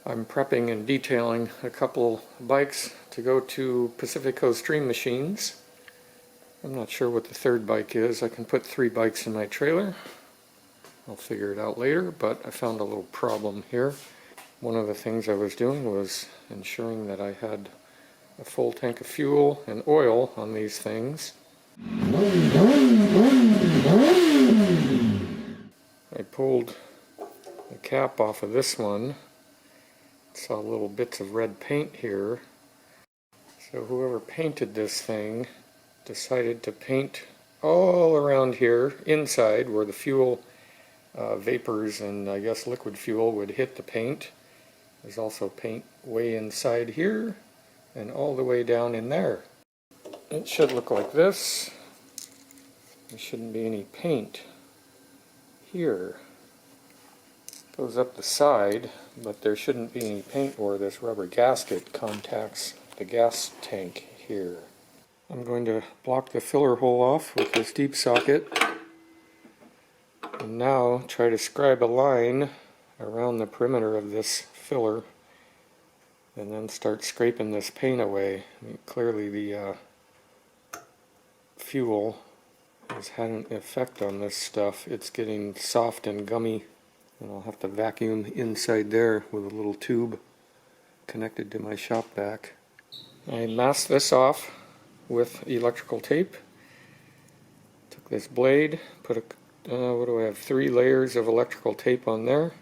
I'm prepping and detailing a couple bikes to go to Pacific Coast Stream Machines. I'm not sure what the third bike is. I can put 3 bikes in my trailer. I'll figure it out later, but I found a little problem here. One of the things I was doing was ensuring that I had a full tank of fuel and oil on these things. I pulled the cap off of this one. Saw little bits of red paint here. So whoever painted this thing decided to paint all around here, inside, where the fuel vapors and I guess liquid fuel would hit the paint. There's also paint way inside here and all the way down in there. It should look like this. There shouldn't be any paint here. Goes up the side, but there shouldn't be any paint where this rubber gasket contacts the gas tank here. I'm going to block the filler hole off with this deep socket and now try to scribe a line around the perimeter of this filler and then start scraping this paint away. I mean, clearly the fuel has had an effect on this stuff. It's getting soft and gummy. And I'll have to vacuum inside there with a little tube connected to my shop vac. I masked this off with electrical tape. Took this blade, put what do I have, 3 layers of electrical tape on there.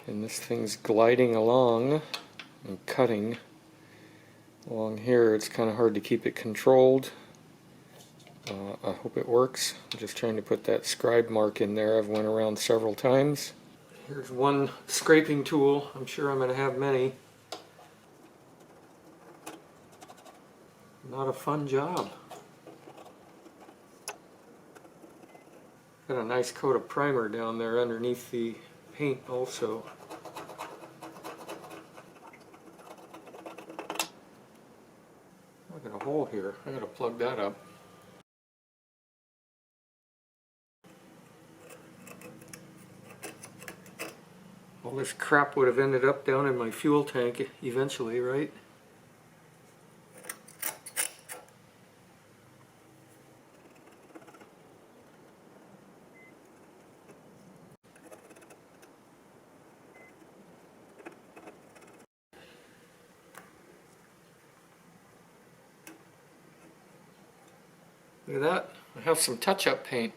And this thing's gliding along and cutting along here. It's kind of hard to keep it controlled. I hope it works. I'm just trying to put that scribe mark in there. I've went around several times. Here's one scraping tool. I'm sure I'm going to have many. Not a fun job. Got a nice coat of primer down there underneath the paint also. Look at a hole here. I gotta plug that up. All this crap would have ended up down in my fuel tank eventually, right? Look at that. I have some touch-up paint.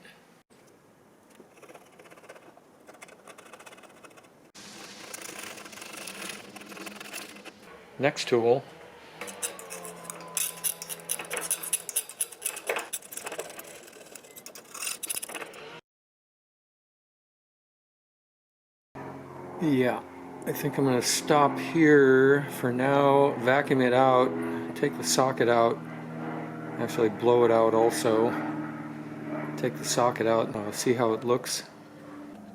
Next tool. Yeah, I think I'm going to stop here for now, vacuum it out, take the socket out, actually blow it out also, take the socket out and I'll see how it looks.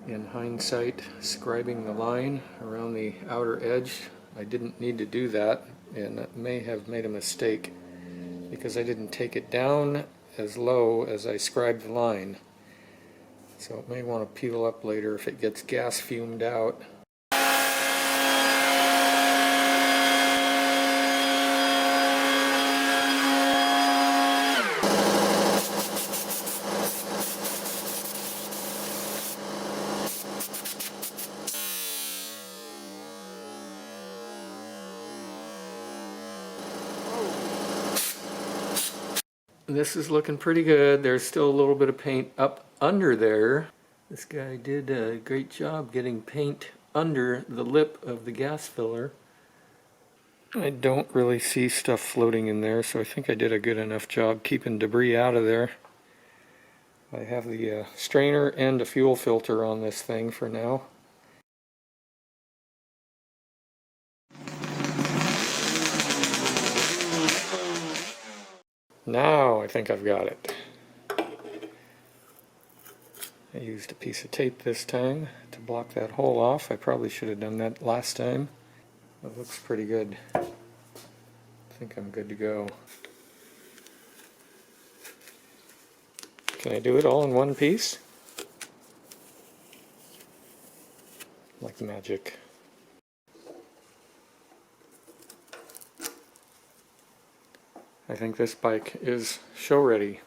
In hindsight, scribing the line around the outer edge, I didn't need to do that, and that may have made a mistake because I didn't take it down as low as I scribed the line. So it may want to peel up later if it gets gas fumed out. This is looking pretty good. There's still a little bit of paint up under there. This guy did a great job getting paint under the lip of the gas filler. I don't really see stuff floating in there, so I think I did a good enough job keeping debris out of there. I have the strainer and a fuel filter on this thing for now. Now I think I've got it. I used a piece of tape this time to block that hole off. I probably should have done that last time. It looks pretty good. I think I'm good to go. Can I do it all in one piece? Like magic. I think this bike is show ready.